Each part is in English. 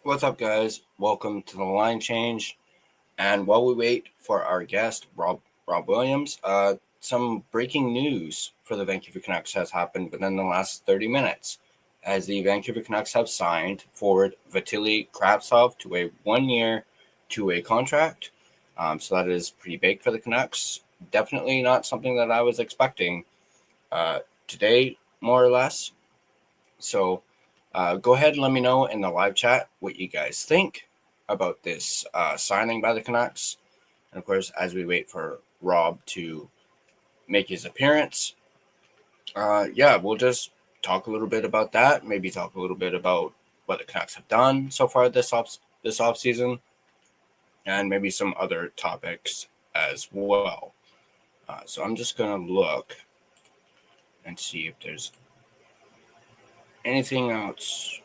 What's up, guys? Welcome to the line change. And while we wait for our guest, Rob Williams, some breaking news for the Vancouver Canucks has happened within the last 30 minutes, as the Vancouver Canucks have signed forward Vasily Kravtsov to a 1-year, two-way contract. So that is pretty big for the Canucks. Definitely not something that I was expecting today, more or less. So go ahead and let me know in the live chat what you guys think about this signing by the Canucks. And of course, as we wait for Rob to make his appearance, we'll just talk a little bit about that. Maybe talk a little bit about what the Canucks have done so far this off season, and maybe some other topics as well. So I'm just gonna look and see if there's anything else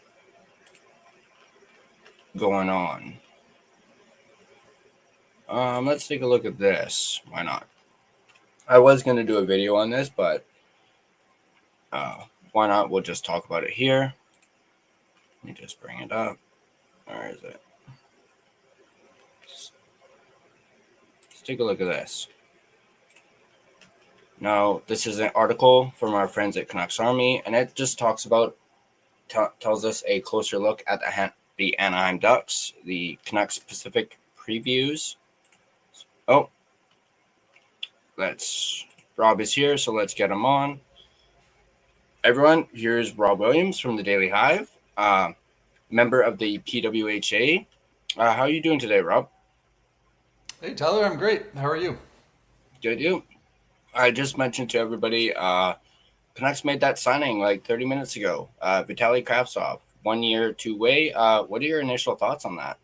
going on. Let's take a look at this. Why not? I was going to do a video on this, but why not? We'll just talk about it here. Let me just bring it up. Where is it? Let's take a look at this. Now, this is an article from our friends at Canucks Army, and it just talks about, tells us a closer look at the Anaheim Ducks, the Canucks Pacific previews. Oh, Rob is here, so let's get him on. Everyone, here's Rob Williams from the Daily Hive, member of the PWHA. How are you doing today, Rob? Hey Tyler, I'm great. How are you? Good, you? I just mentioned to everybody, Canucks made that signing like 30 minutes ago. Vitaly Kravtsov, 1-year, two-way. What are your initial thoughts on that?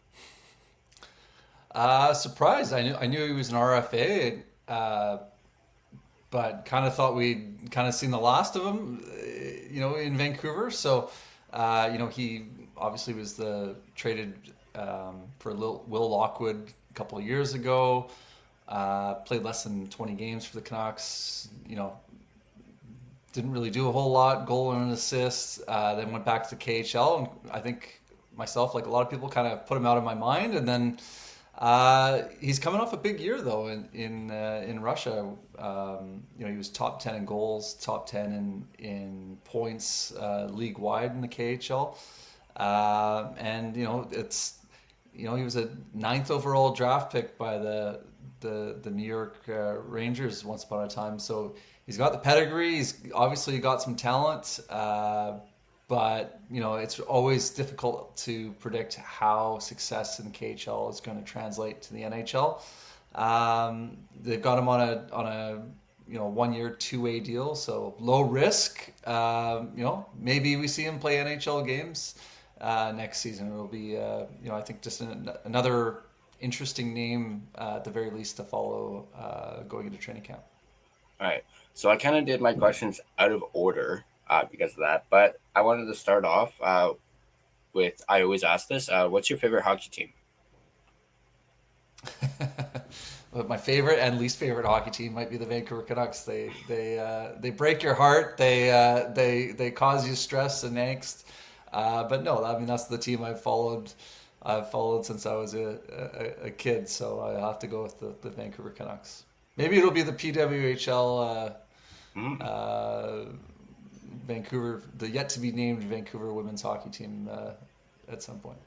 Surprised. I knew he was an RFA, but kind of thought we'd kind of seen the last of him, in Vancouver. So, he obviously was the traded for Will Lockwood a couple of years ago. Played less than 20 games for the Canucks. Didn't really do a whole lot. Goal and an assist. Then went back to KHL, and I think myself, like a lot of people, kind of put him out of my mind. And then he's coming off a big year though in Russia. He was top 10 in goals, top 10 in points league wide in the KHL. And he was a ninth overall draft pick by the New York Rangers once upon a time. So he's got the pedigree. He's obviously got some talent. But it's always difficult to predict how success in KHL is going to translate to the NHL. They've got him on a 1-year, two-way deal, so low risk. Maybe we see him play NHL games next season. It'll be I think just another interesting name at the very least to follow going into training camp. All right. So I kind of did my questions out of order because of that, but I wanted to start off with, I always ask this, what's your favorite hockey team? But my favorite and least favorite hockey team might be the Vancouver Canucks. They break your heart. They cause you stress and angst. But no, I mean that's the team I've followed. I've followed since I was a kid. So I have to go with the Vancouver Canucks. Maybe it'll be the PWHL Vancouver, the yet to be named Vancouver women's hockey team at some point.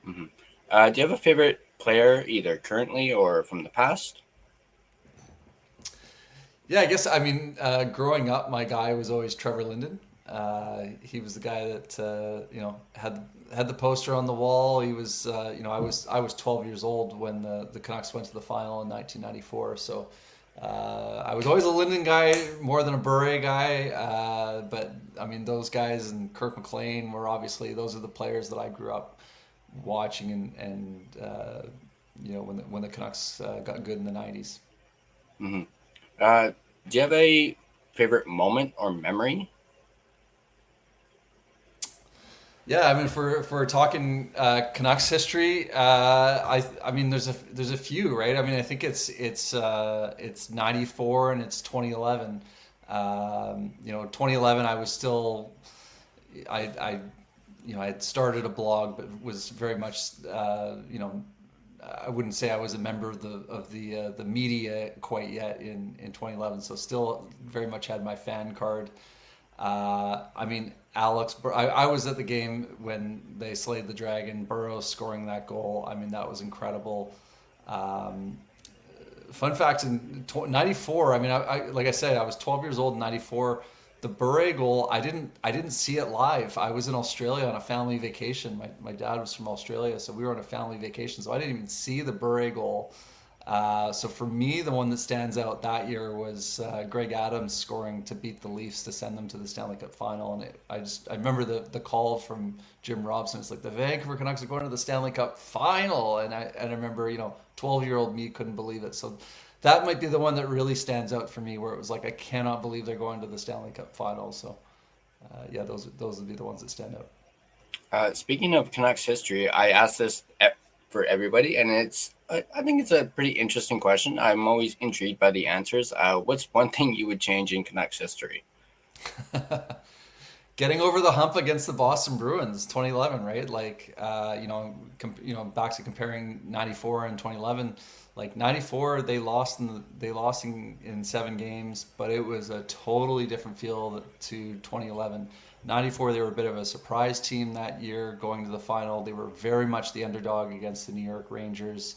Mm-hmm. Do you have a favorite player, either currently or from the past? Yeah, I guess growing up, my guy was always Trevor Linden. He was the guy that had the poster on the wall. He was I was 12 years old when the Canucks went to the final in 1994. So I was always a Linden guy more than a Bure guy. But I mean those guys and Kirk McLean were obviously those are the players that I grew up watching and when the Canucks got good in the 90s. Mm-hmm. Do you have a favorite moment or memory? Yeah, I mean, for talking Canucks history, I mean, there's a few, right? I mean, I think it's '94 and it's 2011. 2011, I was still, I I had started a blog, but was very much, I wouldn't say I was a member of the media quite yet in 2011. So still very much had my fan card. I mean, I was at the game when they slayed the Dragon. Burrows scoring that goal. I mean, that was incredible. Um, Fun fact: in '94, I mean, like I said, I was 12 years old in '94. The Bure goal, I didn't see it live. I was in Australia on a family vacation. My dad was from Australia, so we were on a family vacation. So I didn't even see the Bure goal. So for me, the one that stands out that year was Greg Adams scoring to beat the Leafs to send them to the Stanley Cup final. And I remember the call from Jim Robson. It's like the Vancouver Canucks are going to the Stanley Cup final, and I remember 12-year-old me couldn't believe it. So that might be the one that really stands out for me, where it was like I cannot believe they're going to the Stanley Cup final. So yeah, those would be the ones that stand out. Speaking of Canucks history, I asked this for everybody, and I think it's a pretty interesting question. I'm always intrigued by the answers. What's one thing you would change in Canucks history? Getting over the hump against the Boston Bruins, 2011, right? Like, back to comparing '94 and 2011. Like '94, they lost in 7 games, but it was a totally different feel to 2011. '94, they were a bit of a surprise team that year, going to the final. They were very much the underdog against the New York Rangers.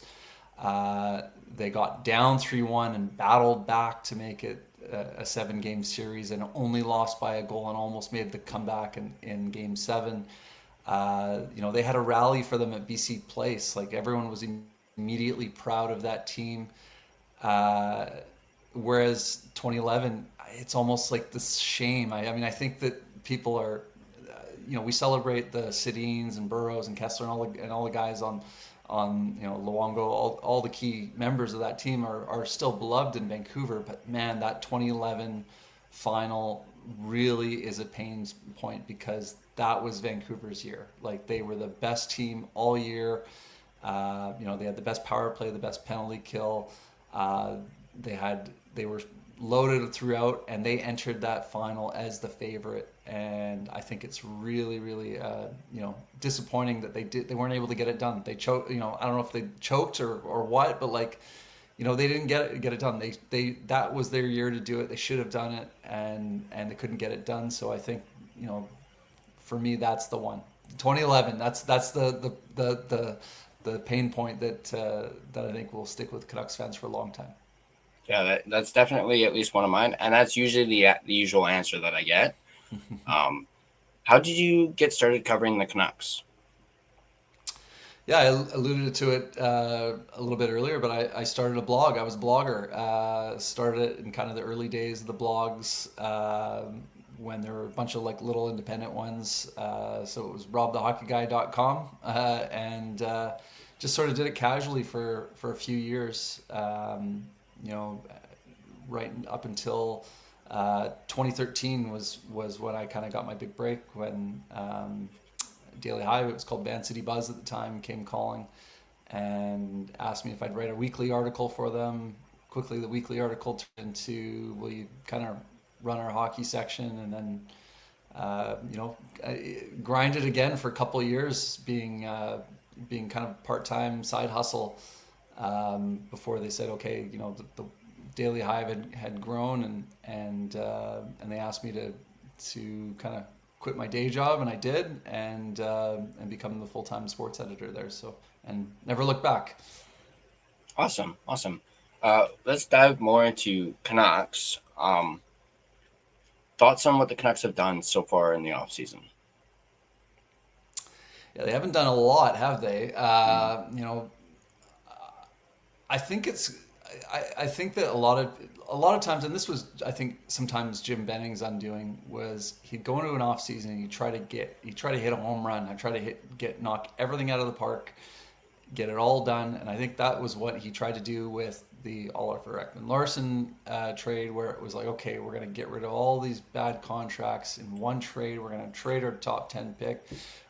They got down 3-1 and battled back to make it a 7-game series, and only lost by a goal and almost made the comeback in game 7. They had a rally for them at BC Place. Like, everyone was immediately proud of that team. Whereas 2011, it's almost like this shame. I mean, I think that people are, we celebrate the Sedins and Burrows and Kessler and all the guys on Luongo, all the key members of that team are still beloved in Vancouver. But man, that 2011 final really is a pain point, because that was Vancouver's year. Like, they were the best team all year. They had the best power play, the best penalty kill. They were loaded throughout, and they entered that final as the favorite. And I think it's really, really, disappointing that they weren't able to get it done. They choked. I don't know if they choked or what, but they didn't get it done. They that was their year to do it. They should have done it, and they couldn't get it done. So I think, for me, that's the one. 2011. That's the pain point that I think will stick with Canucks fans for a long time. Yeah, that's definitely at least one of mine, and that's usually the usual answer that I get. How did you get started covering the Canucks? Yeah, I alluded to it a little bit earlier, but I started a blog. I was a blogger. Started it in kind of the early days of the blogs, when there were a bunch of little independent ones. So it was robthehockeyguy.com, and just sort of did it casually for a few years. Right up until 2013 was when I kind of got my big break, when Daily Hive, it was called Van City Buzz at the time, came calling and asked me if I'd write a weekly article for them. Quickly, the weekly article turned into, will you kind of run our hockey section? And then I grinded again for a couple of years, being kind of part-time side hustle, before they said, okay, the Daily Hive had grown, and they asked me to kind of quit my day job, and I did, and become the full-time sports editor there. So, and never look back. Awesome. Let's dive more into Canucks. Thoughts on what the Canucks have done so far in the off season? Yeah, they haven't done a lot, have they? I think I think that a lot of times, and this was, I think, sometimes Jim Benning's undoing, was he'd go into an off season and he'd try to hit a home run. I'd try to knock everything out of the park, get it all done. And I think that was what he tried to do with the Oliver Ekman-Larsson trade, where it was like, okay, we're going to get rid of all these bad contracts in one trade. We're going to trade our top 10 pick.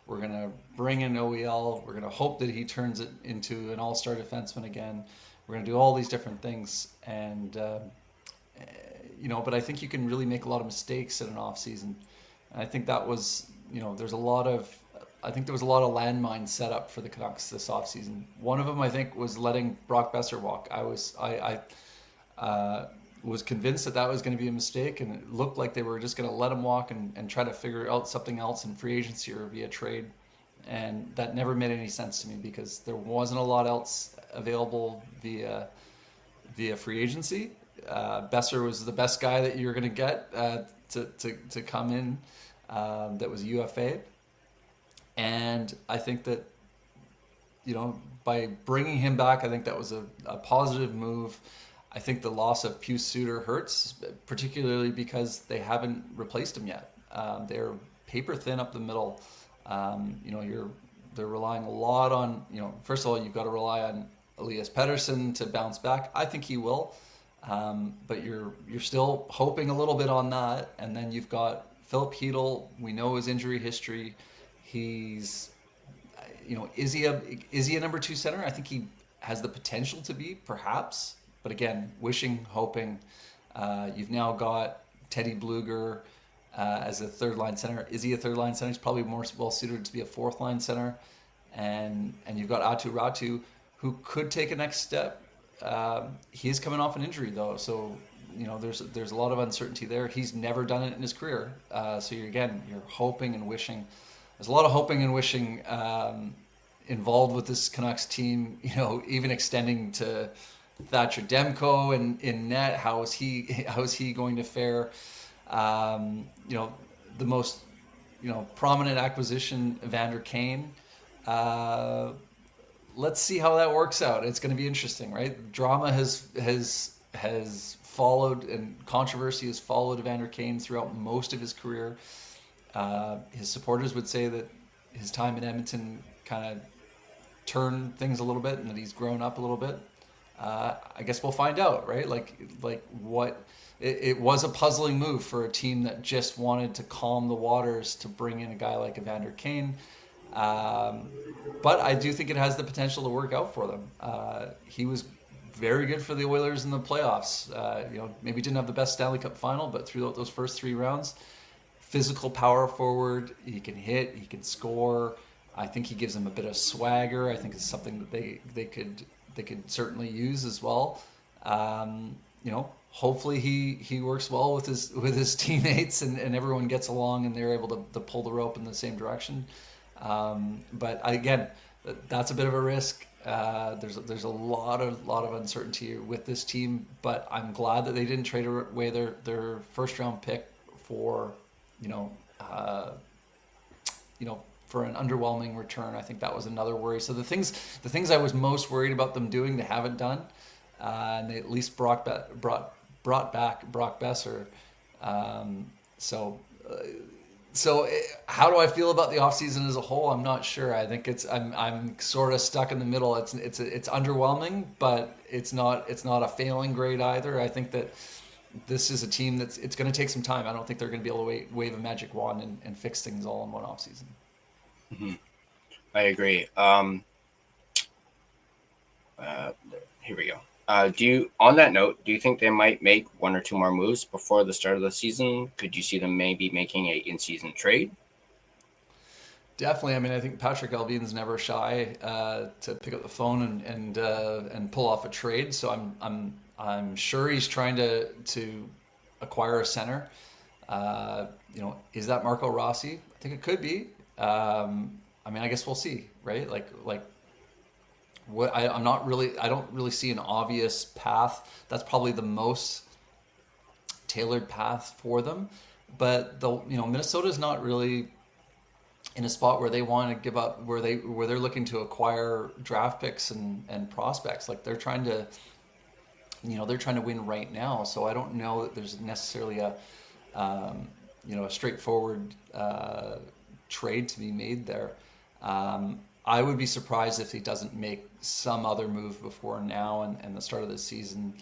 We're going to bring in OEL. We're going to hope that he turns it into an all-star defenseman again. We're going to do all these different things. And, but I think you can really make a lot of mistakes in an off season. And I think that was, there's a lot of I think there was a lot of landmines set up for the Canucks this offseason. One of them, I think, was letting Brock Besser walk. I was convinced that that was going to be a mistake, and it looked like they were just going to let him walk and try to figure out something else in free agency or via trade. And that never made any sense to me because there wasn't a lot else available via free agency. Besser was the best guy that you're going to get to come in that was UFA. And I think that, by bringing him back, I think that was a positive move. I think the loss of Pius Suter hurts, particularly because they haven't replaced him yet. They're paper thin up the middle. They're relying a lot on, first of all, you've got to rely on Elias Pettersson to bounce back. I think he will. But you're still hoping a little bit on that. And then you've got Philip Hedl. We know his injury history. He's, is he a number 2 center? I think he has the potential to be, perhaps. But again, wishing, hoping. You've now got Teddy Bluger as a third-line center. Is he a third-line center? He's probably more well-suited to be a fourth-line center. And you've got Atu Ratu, who could take a next step. He's coming off an injury, though. So, there's a lot of uncertainty there. He's never done it in his career. So, you're hoping and wishing. There's a lot of hoping and wishing involved with this Canucks team, even extending to Thatcher Demko in net. How is he going to fare? The most prominent acquisition, Evander Kane. Let's see how that works out. It's going to be interesting, right? Drama has followed, and controversy has followed Evander Kane throughout most of his career. His supporters would say that his time in Edmonton kind of turned things a little bit, and that he's grown up a little bit. I guess we'll find out, right? It was a puzzling move for a team that just wanted to calm the waters to bring in a guy like Evander Kane. But I do think it has the potential to work out for them. He was very good for the Oilers in the playoffs. Maybe didn't have the best Stanley Cup final, but throughout those first 3 rounds, physical power forward, he can hit, he can score. I think he gives them a bit of swagger. I think it's something that they could certainly use as well. Hopefully he works well with his teammates and everyone gets along and they're able to pull the rope in the same direction. But again, that's a bit of a risk. There's a lot of uncertainty with this team, but I'm glad that they didn't trade away their first round pick for for an underwhelming return. I think that was another worry. So the things I was most worried about them doing, they haven't done, and they at least brought back Brock Besser. So how do I feel about the offseason as a whole? I'm not sure. I think I'm sort of stuck in the middle. It's underwhelming, but it's not a failing grade either. I think that this is a team it's going to take some time. I don't think they're going to be able to wave a magic wand and fix things all in one offseason. Mm-hmm. I agree. Here we go. On that note, do you think they might make 1 or 2 more moves before the start of the season? Could you see them maybe making a in-season trade? Definitely. I mean, I think Patrick Alvin's never shy to pick up the phone and pull off a trade. So I'm sure he's trying to acquire a center. Is that Marco Rossi? I think it could be. I guess we'll see, right? What I don't really see an obvious path. That's probably the most tailored path for them. But Minnesota's not really in a spot where they want to give up, where they're looking to acquire draft picks and prospects. Like they're trying to win right now. So I don't know that there's necessarily a straightforward trade to be made there. I would be surprised if he doesn't make some other move before now and the start of the season.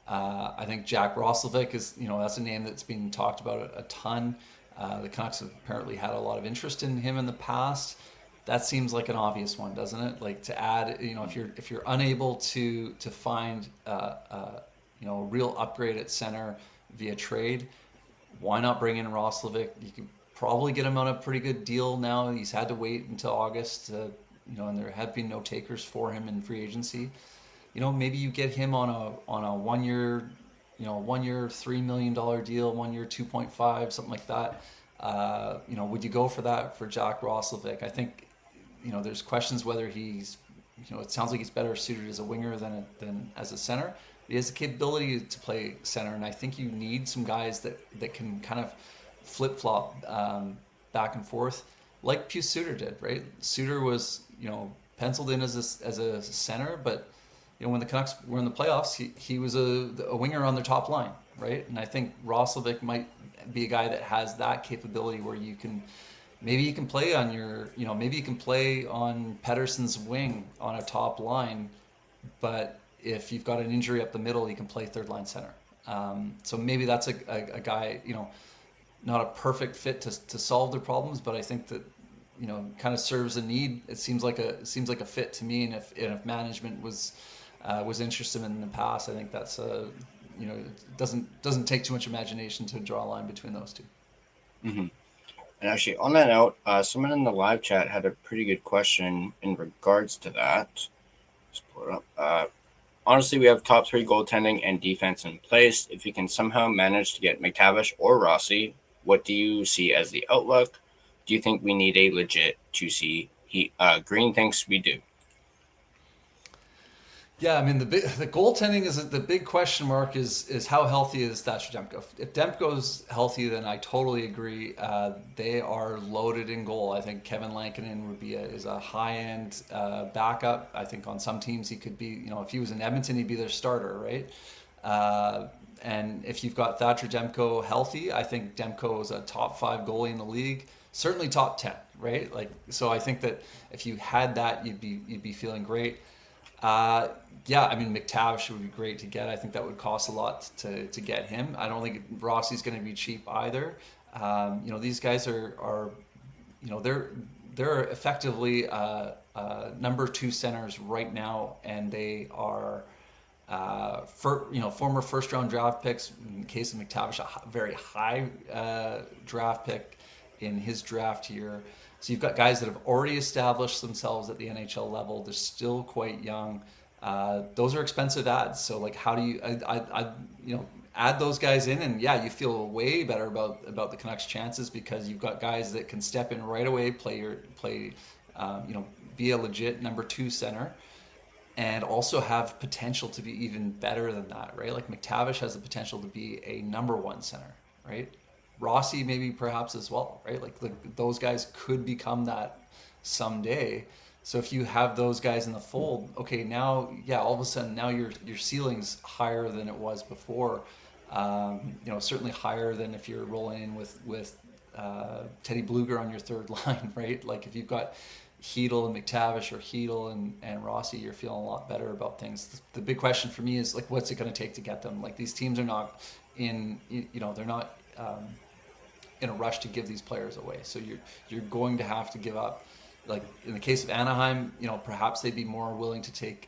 I think Jack Roslovic is, that's a name that's been talked about a ton. The Canucks have apparently had a lot of interest in him in the past. That seems like an obvious one, doesn't it? Like to add, if you're unable to find a real upgrade at center via trade, why not bring in Roslovic? You could probably get him on a pretty good deal now. He's had to wait until August, and there have been no takers for him in free agency. Maybe you get him on a 1 year, 1 year $3 million deal, 1 year 2.5, something like that. Would you go for that for Jack Roslovic? I think, there's questions whether he's, it sounds like he's better suited as a winger than as a center. He has the capability to play center, and I think you need some guys that can kind of flip flop back and forth, like Pius Suter did. Right, Suter was penciled in as a center, but when the Canucks were in the playoffs, he was a winger on their top line, right? And I think Roslovic might be a guy that has that capability where maybe you can play on maybe you can play on Pettersson's wing on a top line, but if you've got an injury up the middle, you can play third line center. So maybe that's a guy, not a perfect fit to solve their problems, but I think that kind of serves a need. It seems like a fit to me, and if management was interested in the past, I think that's it doesn't take too much imagination to draw a line between those two. Mm-hmm. And actually, on that note, someone in the live chat had a pretty good question in regards to that. Let's pull it up. Honestly, we have top 3 goaltending and defense in place. If you can somehow manage to get McTavish or Rossi, what do you see as the outlook? Do you think we need a legit 2C? Green thinks we do. Yeah, I mean the goaltending is the big question mark is how healthy is Thatcher Demko. If Demko's healthy, then I totally agree. They are loaded in goal. I think Kevin Lankinen is a high end backup. I think on some teams he could be. If he was in Edmonton, he'd be their starter, right? And if you've got Thatcher Demko healthy, I think Demko is a top 5 goalie in the league, certainly top 10, right? So I think that if you had that, you'd be feeling great. Yeah, I mean McTavish would be great to get. I think that would cost a lot to get him. I don't think Rossi's going to be cheap either. These guys are they're effectively number 2 centers right now, and they are former first round draft picks. In the case of McTavish, a very high draft pick in his draft year. So you've got guys that have already established themselves at the NHL level. They're still quite young. Those are expensive ads. So how do you add those guys in? And yeah, you feel way better about the Canucks' chances because you've got guys that can step in right away, be a legit number 2 center, and also have potential to be even better than that, right? Like McTavish has the potential to be a number 1 center, right? Rossi maybe perhaps as well, right? Those guys could become that someday. So if you have those guys in the fold, okay, now, yeah, all of a sudden now your ceiling's higher than it was before. Certainly higher than if you're rolling in with Teddy Bluger on your third line, right? Like if you've got Hedl and McTavish or Hedl and Rossi, you're feeling a lot better about things. The big question for me is what's it going to take to get them? These teams are not they're not in a rush to give these players away. So you're going to have to give up. In the case of Anaheim, perhaps they'd be more willing to take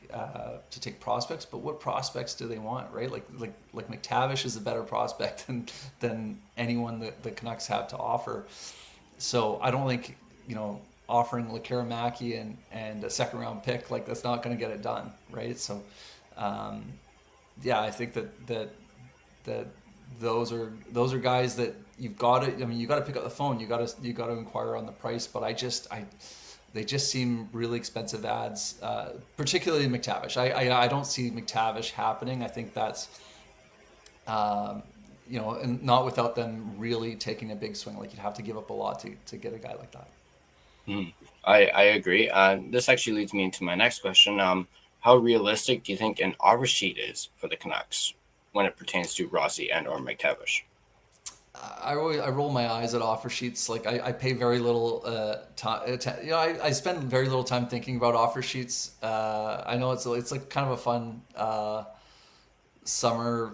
prospects, but what prospects do they want, right? Like McTavish is a better prospect than anyone that the Canucks have to offer. So I don't think offering Lekkerimaki and a second round pick that's not going to get it done, right? So I think that those are guys that you've got to. I mean, you got to pick up the phone. You got to inquire on the price. But they just seem really expensive ads, particularly McTavish. I don't see McTavish happening. I think that's and not without them really taking a big swing. You'd have to give up a lot to get a guy like that. I agree. This actually leads me into my next question. How realistic do you think an offer sheet is for the Canucks when it pertains to Rossi and or McTavish? I roll my eyes at offer sheets. I pay very little time. I spend very little time thinking about offer sheets. I know it's kind of a fun summer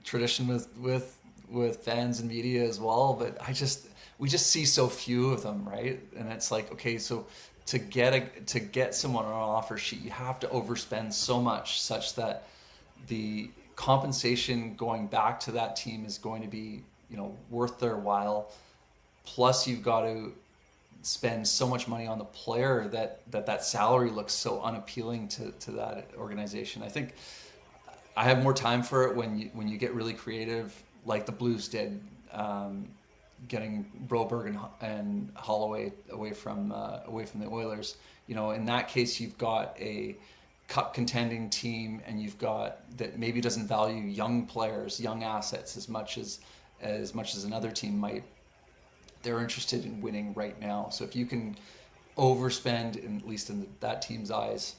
tradition with fans and media as well. But we just see so few of them, right? And it's okay, so to get someone on an offer sheet, you have to overspend so much such that the compensation going back to that team is going to be worth their while. Plus, you've got to spend so much money on the player that salary looks so unappealing to that organization. I think I have more time for it when you get really creative, like the Blues did, getting Broberg and Holloway away from the Oilers. In that case, you've got a cup contending team, and you've got that maybe doesn't value young players, young assets as much as another team might. They're interested in winning right now. So if you can overspend, at least in that team's eyes,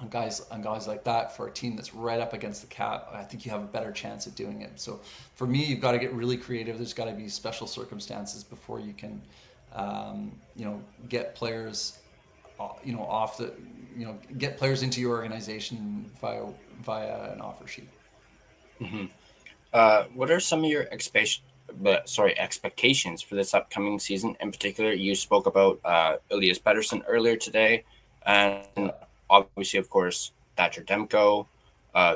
on guys like that for a team that's right up against the cap, I think you have a better chance at doing it. So for me, you've got to get really creative. There's got to be special circumstances before you can, get players, get players into your organization via an offer sheet. Mm-hmm. What are some of your expectations for this upcoming season? In particular, you spoke about Elias Pettersson earlier today, and obviously, of course, Thatcher Demko.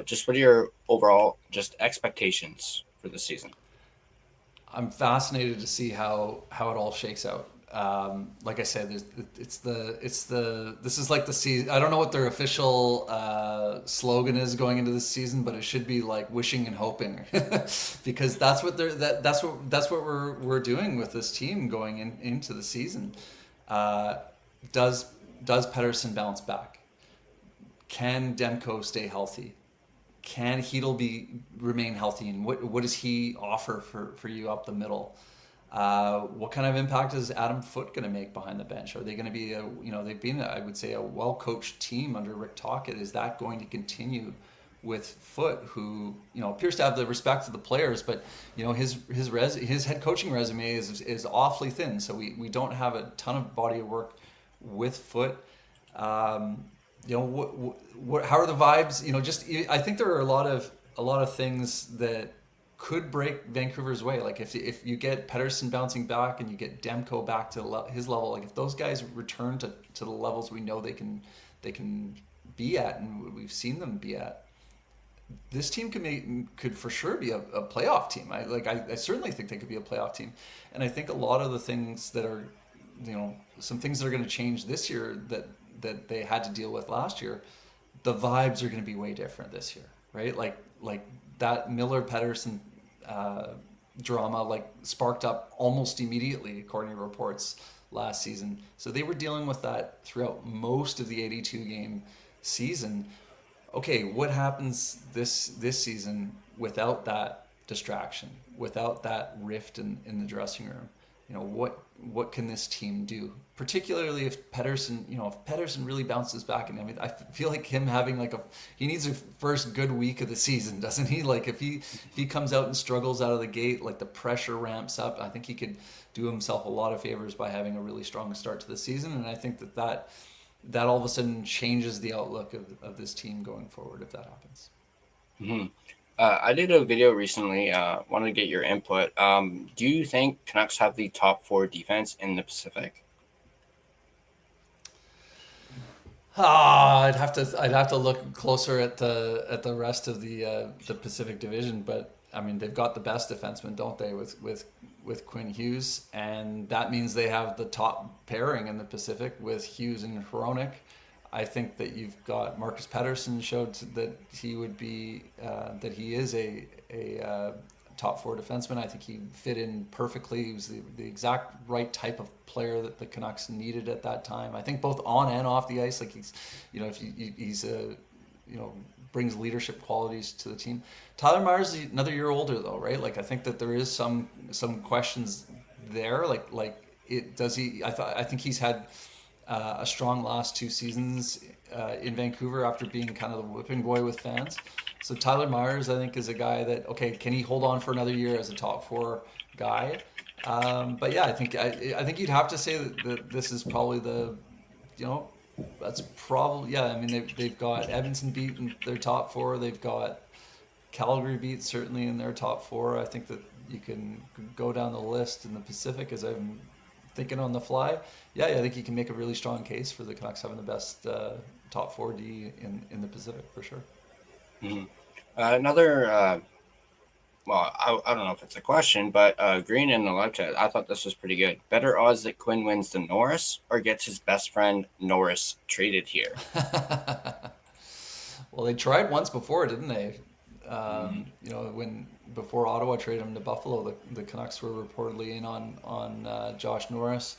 Just what are your overall expectations for the season? I'm fascinated to see how it all shakes out. Like I said, this is like the season. I don't know what their official slogan is going into this season, but it should be like wishing and hoping, because that's what we're doing with this team going into the season. Does Pettersson bounce back? Can Demko stay healthy? Can Heedle remain healthy? And what does he offer for you up the middle? What kind of impact is Adam Foote going to make behind the bench? Are they going to be they've been, I would say, a well-coached team under Rick Tocchet. Is that going to continue with Foote, who appears to have the respect of the players, but his head coaching resume is awfully thin, so we don't have a ton of body of work with Foote. How are the vibes? I think there are a lot of things that could break Vancouver's way. Like if you get Pettersson bouncing back and you get Demko back to his level, like if those guys return to the levels we know they can be at, and we've seen them be at, this team could for sure be a playoff team. I certainly think they could be a playoff team, and I think a lot of the things that are, some things that are going to change this year that they had to deal with last year, the vibes are going to be way different this year, right? Like that Miller Pettersson drama sparked up almost immediately, according to reports last season. So they were dealing with that throughout most of the 82 game season. Okay, what happens this season without that distraction, without that rift in the dressing room? What can this team do? Particularly if Pettersson really bounces back, and I feel like him having he needs a first good week of the season, doesn't he? Like if he comes out and struggles out of the gate, the pressure ramps up. I think he could do himself a lot of favors by having a really strong start to the season, and I think that all of a sudden changes the outlook of this team going forward if that happens. Mm-hmm. I did a video recently. Wanted to get your input. Do you think Canucks have the top 4 defense in the Pacific? I'd have to look closer at the rest of the Pacific Division, but I mean they've got the best defenseman, don't they, with Quinn Hughes, and that means they have the top pairing in the Pacific with Hughes and Hronek. I think that you've got Marcus Pettersson showed that he would be that he is a top 4 defenseman. I think he fit in perfectly. He was the exact right type of player that the Canucks needed at that time. I think both on and off the ice, brings leadership qualities to the team. Tyler Myers is another year older though, right? I think that there is some questions there. I think he's had a strong last 2 seasons in Vancouver after being kind of the whipping boy with fans. So Tyler Myers, I think, is a guy that, okay, can he hold on for another year as a top 4 guy? But yeah, I think you'd have to say that this is probably that's probably, yeah. I mean, they've got Edmonton beat in their top 4. They've got Calgary beat certainly in their top 4. I think that you can go down the list in the Pacific as I'm thinking on the fly. Yeah, I think you can make a really strong case for the Canucks having the best top 4D in the Pacific for sure. Mm-hmm. Another well, I don't know if it's a question, but Green in the live chat, I thought this was pretty good. Better odds that Quinn wins the Norris or gets his best friend Norris traded here? Well, they tried once before, didn't they? Mm, When before Ottawa traded him to Buffalo, the Canucks were reportedly in on Josh Norris.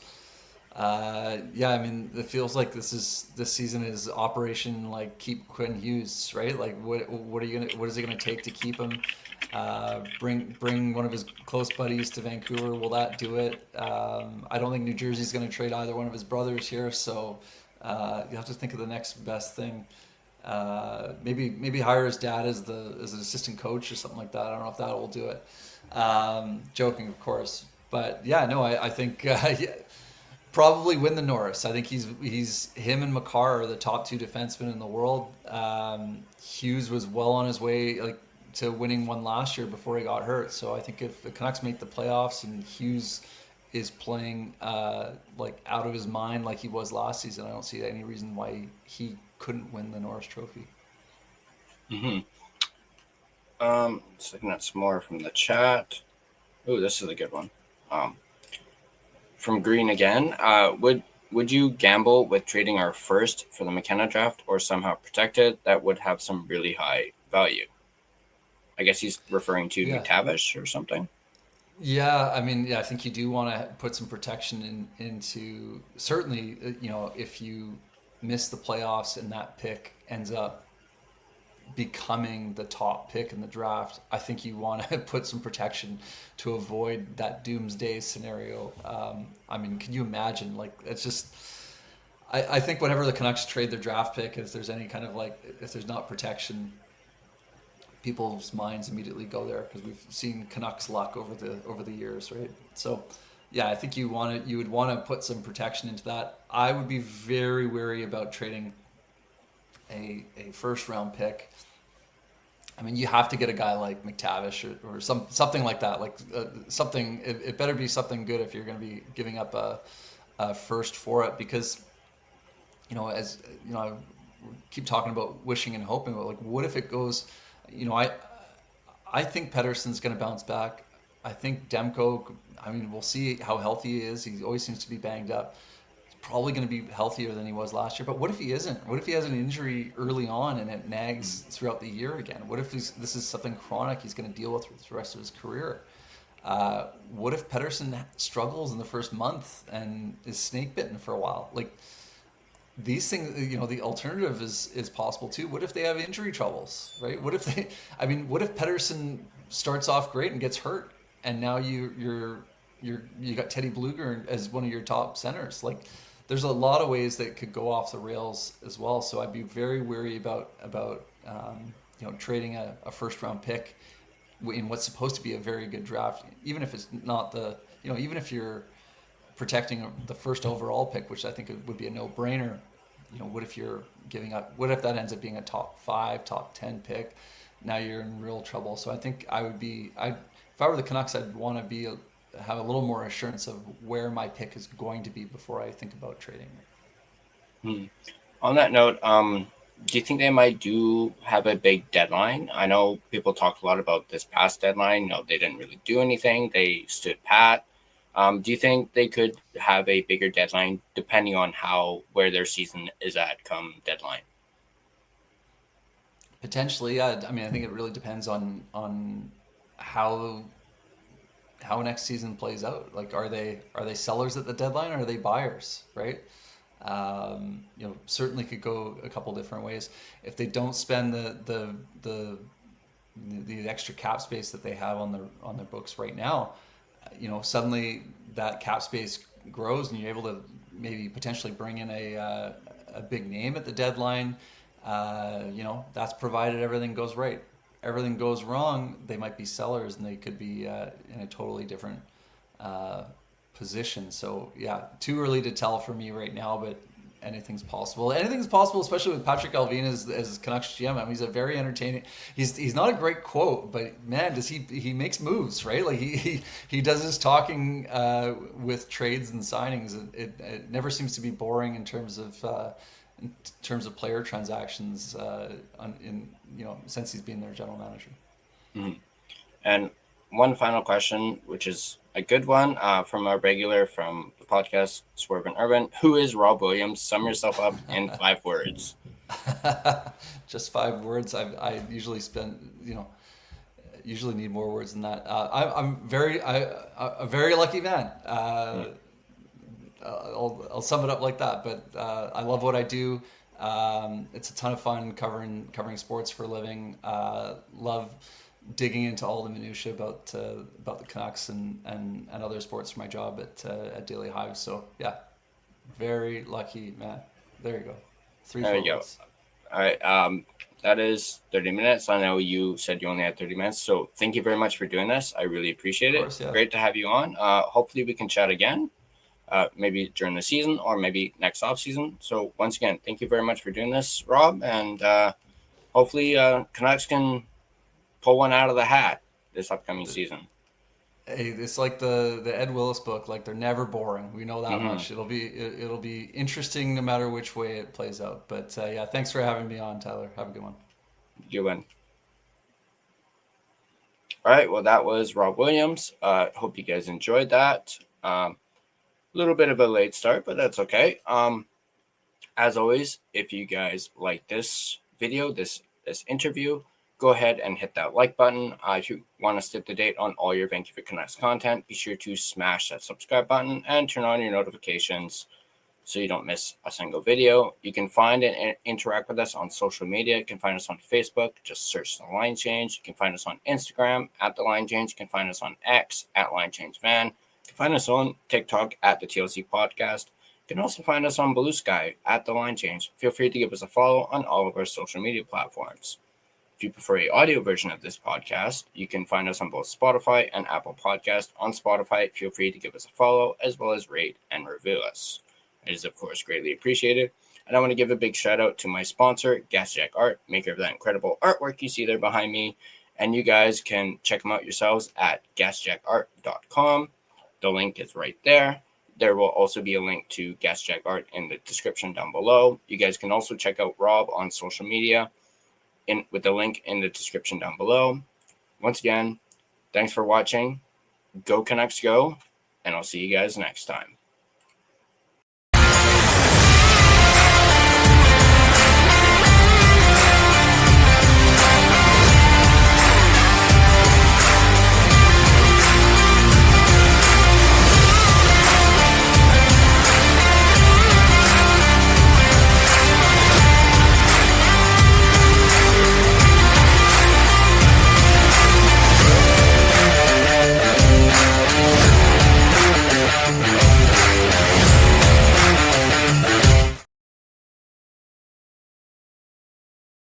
Yeah, I mean, it feels like this season is Operation like keep Quinn Hughes, right? Like, what is it gonna take to keep him? Bring one of his close buddies to Vancouver. Will that do it? I don't think New Jersey's gonna trade either one of his brothers here, so you have to think of the next best thing. Maybe hire his dad as an assistant coach or something like that. I don't know if that will do it. Joking, of course, but yeah, no, I think yeah, probably win the Norris. I think he's him and Makar are the top two defensemen in the world. Hughes was well on his way to winning one last year before he got hurt. So I think if the Canucks make the playoffs and Hughes is playing like out of his mind like he was last season, I don't see any reason why he couldn't win the Norris Trophy. hmm Just looking at some more from the chat. Oh, this is a good one. Um, from Green again. Would you gamble with trading our first for the McKenna draft or somehow protect it? That would have some really high value. I guess he's referring to Yeah. McTavish or something. Yeah, I mean, yeah, I think you do want to put some protection into certainly, if you miss the playoffs and that pick ends up becoming the top pick in the draft, I think you want to put some protection to avoid that doomsday scenario. I mean, can you imagine? Like, it's just, I think whenever the Canucks trade their draft pick, if there's any kind of like, if there's not protection, people's minds immediately go there because we've seen Canucks luck over the years, right? So, yeah, I think you would want to put some protection into that. I would be very wary about trading a first round pick. I mean, you have to get a guy like McTavish or something like that. Like something, it better be something good if you're going to be giving up a first for it. Because as you know, I keep talking about wishing and hoping. But like, what if it goes? You know, I think Pedersen's going to bounce back. I think Demko. I mean, we'll see how healthy he is. He always seems to be banged up. Probably going to be healthier than he was last year. But what if he isn't? What if he has an injury early on and it nags throughout the year again? What if this is something chronic he's going to deal with the rest of his career? What if Pedersen struggles in the first month and is snake bitten for a while? Like these things, the alternative is possible too. What if they have injury troubles, right? What if Pedersen starts off great and gets hurt, and now you got Teddy Bluger as one of your top centers? Like, there's a lot of ways that could go off the rails as well. So I'd be very wary about trading a first round pick in what's supposed to be a very good draft, even if it's not even if you're protecting the first overall pick, which I think would be a no brainer. What if you're giving up? What if that ends up being a top 5, top 10 pick? Now you're in real trouble. So I think if I were the Canucks, I'd want to have a little more assurance of where my pick is going to be before I think about trading. Hmm. On that note, do you think they might have a big deadline? I know people talked a lot about this past deadline. No, they didn't really do anything. They stood pat. Do you think they could have a bigger deadline depending on where their season is at come deadline? Potentially, yeah. I mean, I think it really depends on how next season plays out. Like, are they sellers at the deadline or are they buyers? Right? Certainly could go a couple different ways. If they don't spend the extra cap space that they have on their books right now, suddenly that cap space grows and you're able to maybe potentially bring in a big name at the deadline. That's provided everything goes right. Everything goes wrong, they might be sellers and they could be in a totally different position. So yeah, too early to tell for me right now, but anything's possible. Anything's possible, especially with Patrick Allvin as Canucks GM. I mean, he's a very entertaining. He's not a great quote, but man, does he makes moves, right? Like he does his talking with trades and signings. It never seems to be boring in terms of player transactions. Since he's been their general manager. Mm-hmm. And one final question, which is a good one from our regular from the podcast, Swerve and Urban. Who is Rob Williams? Sum yourself up in 5 words. Just 5 words. I usually usually need more words than that. I'm a very lucky man. I'll sum it up like that. But I love what I do. It's a ton of fun covering sports for a living. Love digging into all the minutiae about the Canucks and other sports for my job at Daily Hive. So yeah, very lucky man. There you go. There you go. All right. That is 30 minutes. I know you said you only had 30 minutes. So thank you very much for doing this. I really appreciate it. Of course, yeah. Great to have you on. Hopefully we can chat again, maybe during the season or maybe next off season. So once again, thank you very much for doing this, Rob. And hopefully Canucks can pull one out of the hat this upcoming season. Hey, it's like the Ed Willis book. Like, they're never boring. We know that much. It'll be interesting no matter which way it plays out. But yeah, thanks for having me on, Tyler. Have a good one. Good one. All right. Well, that was Rob Williams. Hope you guys enjoyed that. A little bit of a late start, but that's okay. As always, if you guys like this video, this interview, go ahead and hit that like button. If you want to stay up to date on all your Vancouver Canucks content, be sure to smash that subscribe button and turn on your notifications so you don't miss a single video. You can find and interact with us on social media. You can find us on Facebook. Just search The Line Change. You can find us on Instagram at The Line Change. You can find us on X at Line Change Van. You can find us on TikTok at The TLC Podcast. You can also find us on Blue Sky at The Line Change. Feel free to give us a follow on all of our social media platforms. If you prefer an audio version of this podcast, you can find us on both Spotify and Apple Podcast. On Spotify, feel free to give us a follow as well as rate and review us. It is, of course, greatly appreciated. And I want to give a big shout out to my sponsor, Gassy Jack Art, maker of that incredible artwork you see there behind me. And you guys can check them out yourselves at gassjackart.com. The link is right there. There will also be a link to Gassy Jack Art in the description down below. You guys can also check out Rob on social media with the link in the description down below. Once again, thanks for watching. Go Canucks go, and I'll see you guys next time.